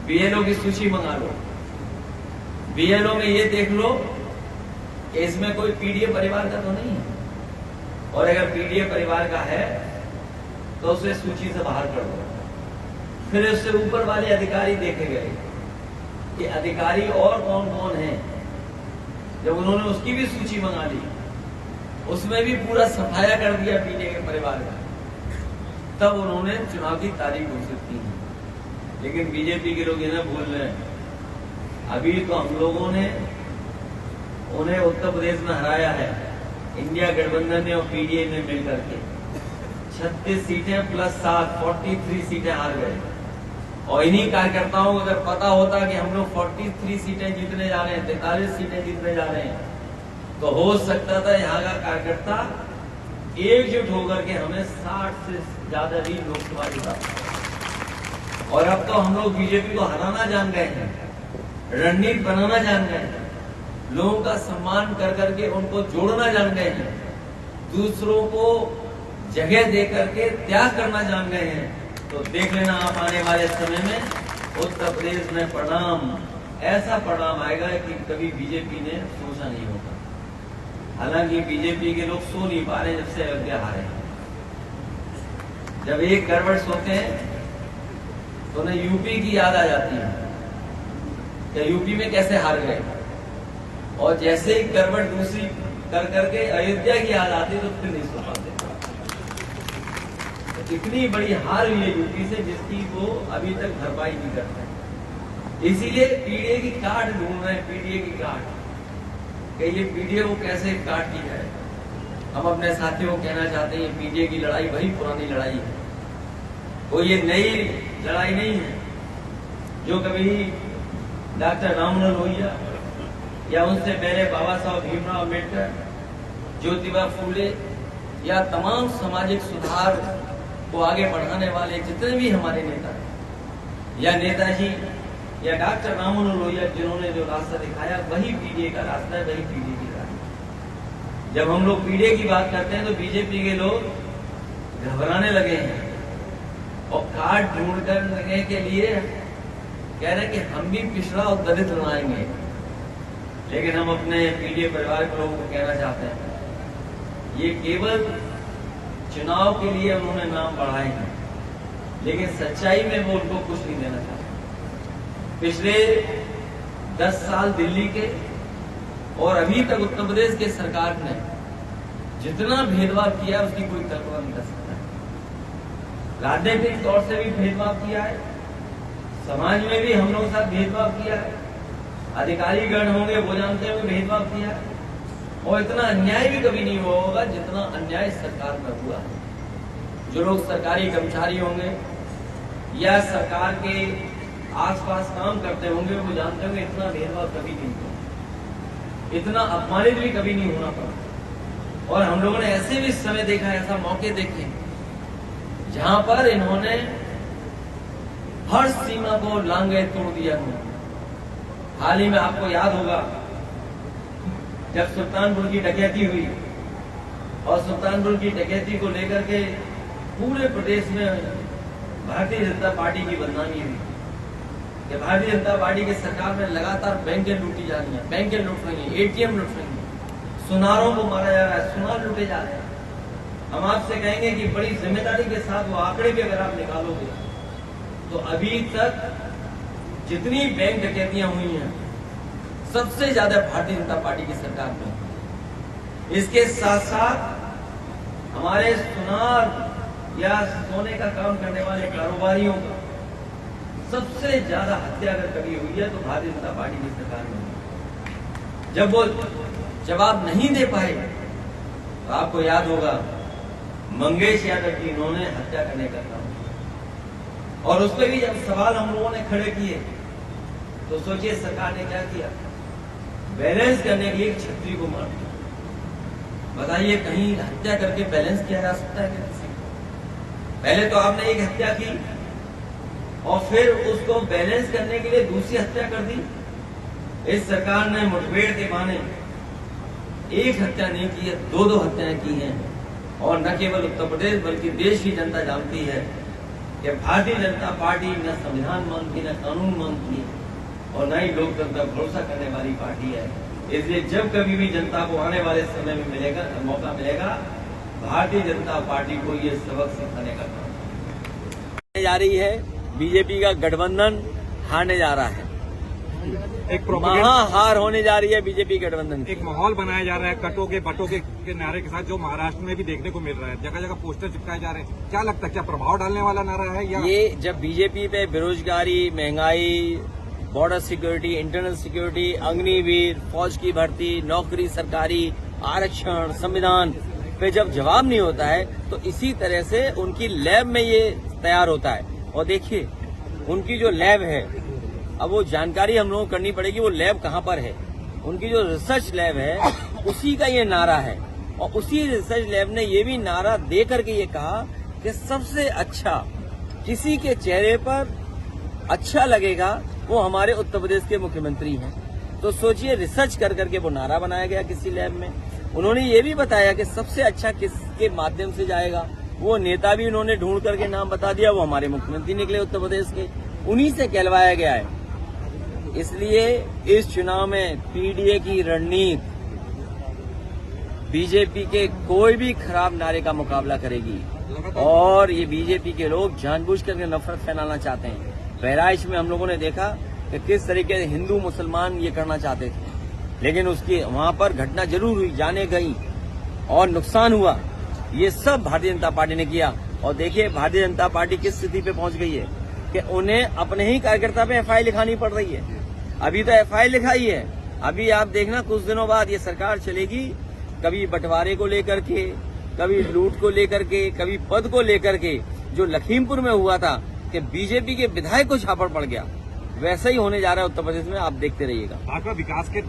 BLO की सूची मंगा लो। बीएलओ में ये देख लो कि इसमें कोई पीडीए परिवार का तो नहीं है, और अगर पीडीए परिवार का है तो उसे सूची से बाहर कर दो। फिर उससे ऊपर वाले अधिकारी देखे गए कि अधिकारी और कौन कौन है। जब उन्होंने उसकी भी सूची मंगा ली, उसमें भी पूरा सफाया कर दिया पीडीए के परिवार का, तब उन्होंने चुनाव की तारीख घोषित की। लेकिन बीजेपी के लोग इन्हें भूल रहे हैं। अभी तो हम लोगों ने उन्हें उत्तर प्रदेश में हराया है, इंडिया गठबंधन ने और पीडीए ने मिलकर के 36 सीटें प्लस 7 43 सीटें हार गए। और इन्हीं कार्यकर्ताओं को अगर पता होता कि हम लोग 43 सीटें जीतने जा रहे हैं, 43 सीटें जीतने जा रहे हैं, तो हो सकता था यहाँ का कार्यकर्ता एकजुट होकर के हमें 60 से ज्यादा भी लोकसभा जिता। और अब तो हम लोग बीजेपी को हराना जान गए हैं, रणनीति बनाना जान गए हैं, लोगों का सम्मान कर करके उनको जोड़ना जान गए हैं, दूसरों को जगह दे करके त्याग करना जान गए हैं। तो देख लेना आप आने वाले समय में उत्तर प्रदेश में परिणाम, ऐसा परिणाम आएगा कि कभी बीजेपी ने सोचा नहीं होगा। हालांकि बीजेपी के लोग सो नहीं पा रहे जब से अयोध्या हारे। जब एक गड़बड़ सोते हैं तो उन्हें यूपी की याद आ जाती है कि यूपी में कैसे हार गए, और जैसे ही गड़बड़ दूसरी कर करके अयोध्या की याद आती तो फिर नहीं सो पाते। तो इतनी बड़ी हार हुई है यूपी से जिसकी वो अभी तक भरपाई नहीं करते। इसीलिए पीडीए की काट ढूंढ रहे हैं, पीडीए की काट, कि ये पीडीए को कैसे काट दी जाए। हम अपने साथियों को कहना चाहते हैं, पीडीए की लड़ाई वही पुरानी लड़ाई है, वो ये नई लड़ाई नहीं है जो कभी डॉक्टर राममनोहर लोहिया या उनसे पहले बाबा साहब भीमराव अम्बेडकर, ज्योतिबा फूले या तमाम सामाजिक सुधार को आगे बढ़ाने वाले जितने भी हमारे नेता या नेताजी या डॉक्टर राममनोहर लोहिया, जिन्होंने जो रास्ता दिखाया वही पीडीए का रास्ता है, वही पीडीए की रास्ता। जब हम लोग पीडीए की बात करते हैं तो बीजेपी के लोग घबराने लगे हैं और कार्ड ढूंढ करने के लिए कह रहे हैं कि हम भी पिछड़ा और दलित बनाएंगे। लेकिन हम अपने पीडीए परिवार के लोगों को कहना चाहते हैं, ये केवल चुनाव के लिए उन्होंने नाम बढ़ाए हैं, लेकिन सच्चाई में वो उनको कुछ नहीं देना चाहते। पिछले 10 साल दिल्ली के और अभी तक उत्तर प्रदेश के सरकार ने जितना भेदभाव किया उसकी कोई कल्पना नहीं कर सकता। राजनीतिक तौर से भी भेदभाव किया है, समाज में भी हम लोगों के साथ भेदभाव किया है, अधिकारी गण होंगे वो जानते हुए भेदभाव किया है, और इतना अन्याय भी कभी नहीं हुआ होगा जितना अन्याय सरकार में हुआ है। जो लोग सरकारी कर्मचारी होंगे या सरकार के आसपास काम करते होंगे वो जानते होंगे इतना भेदभाव कभी नहीं हुआ, इतना अपमानित भी कभी नहीं होना पड़ा। और हम लोगों ने ऐसे भी समय देखा, ऐसा मौके देखे जहां पर इन्होंने हर सीमा को लांघे तोड़ दिया। हाल ही में आपको याद होगा जब सुल्तानपुर की डकैती हुई, और सुल्तानपुर की डकैती को लेकर के पूरे प्रदेश में भारतीय जनता पार्टी की बदनामी हुई कि भारतीय जनता पार्टी की सरकार में लगातार बैंकें लूटी जा रही हैं, बैंकें लूट रही हैं, एटीएम लूट रही हैं, सुनारों को मारा जा रहा है, सुनार लूटे जा रहे हैं। हम आपसे कहेंगे कि बड़ी जिम्मेदारी के साथ वो आंकड़े भी अगर आप निकालोगे तो अभी तक जितनी बैंक डकैतियां हुई हैं सबसे ज्यादा भारतीय जनता पार्टी की सरकार में। इसके साथ साथ हमारे सुनार या सोने का काम करने वाले कारोबारियों का सबसे ज्यादा हत्या अगर कभी हुई है तो भारतीय जनता पार्टी की सरकार में। जब वो जवाब नहीं दे पाए तो आपको याद होगा मंगेश यादव की इन्होंने हत्या करने का काम, और उस पर भी जब सवाल हम लोगों ने खड़े किए तो सोचिए सरकार ने क्या किया, बैलेंस करने के लिए छतरी को मार दिया। बताइए कहीं हत्या करके बैलेंस किया जा सकता है क्या किसी को? पहले तो आपने एक हत्या की और फिर उसको बैलेंस करने के लिए दूसरी हत्या कर दी। इस सरकार ने मुठभेड़ के बहाने एक हत्या नहीं की है, 2-2 हत्याएं की हैं। और न केवल उत्तर प्रदेश बल्कि देश की जनता जानती है कि भारतीय जनता पार्टी न संविधान मानती, न कानून मानती है और न ही लोकतंत्र पर भरोसा करने वाली पार्टी है। इसलिए जब कभी भी जनता को आने वाले समय में मिलेगा, मौका मिलेगा, भारतीय जनता पार्टी को ये सबक सिखाने का काम जा रही है। बीजेपी का गठबंधन हारने जा रहा है, एक महाहार होने जा रही है बीजेपी गठबंधन की। एक माहौल बनाया जा रहा है कटो के बटो के नारे के साथ, जो महाराष्ट्र में भी देखने को मिल रहा है। जगह जगह पोस्टर चिपकाए जा रहे हैं। क्या लगता है, क्या प्रभाव डालने वाला नारा है? या ये जब बीजेपी पे बेरोजगारी, महंगाई, border security, internal security, Agniveer, फौज की भर्ती, नौकरी सरकारी, आरक्षण, संविधान पे जब जवाब नहीं होता है तो इसी तरह से उनकी लैब में ये तैयार होता है। और देखिए उनकी जो लैब है, अब वो जानकारी हम लोगों को करनी पड़ेगी वो लैब कहाँ पर है। उनकी जो रिसर्च लैब है उसी का ये नारा है और उसी रिसर्च लैब ने ये भी नारा दे करके ये कहा कि सबसे अच्छा किसी के चेहरे पर अच्छा लगेगा वो हमारे उत्तर प्रदेश के मुख्यमंत्री हैं। तो सोचिए रिसर्च कर करके वो नारा बनाया गया किसी लैब में। उन्होंने ये भी बताया कि सबसे अच्छा किसके माध्यम से जाएगा, वो नेता भी उन्होंने ढूंढ करके नाम बता दिया, वो हमारे मुख्यमंत्री निकले उत्तर प्रदेश के, उन्हीं से कहलवाया गया है। इसलिए इस चुनाव में पीडीए की रणनीति बीजेपी के कोई भी खराब नारे का मुकाबला करेगी और ये बीजेपी के लोग जानबूझ करके नफरत फैलाना चाहते हैं। बहराइच में हम लोगों ने देखा कि किस तरीके से हिंदू मुसलमान ये करना चाहते थे, लेकिन उसकी वहां पर घटना जरूर हुई, जाने गई और नुकसान हुआ। ये सब भारतीय जनता पार्टी ने किया और देखिए भारतीय जनता पार्टी किस स्थिति पे पहुंच गई है कि उन्हें अपने ही कार्यकर्ता पे एफआईआर लिखानी पड़ रही है। अभी तो एफआईआर लिखाई है, अभी आप देखना कुछ दिनों बाद ये सरकार चलेगी, कभी बंटवारे को लेकर के, कभी लूट को लेकर के, कभी पद को लेकर के। जो लखीमपुर में हुआ था कि बीजेपी के विधायक को छापड़ पड़ गया, वैसा ही होने जा रहा है उत्तर प्रदेश में। आप देखते रहिएगा। भाजपा विकास के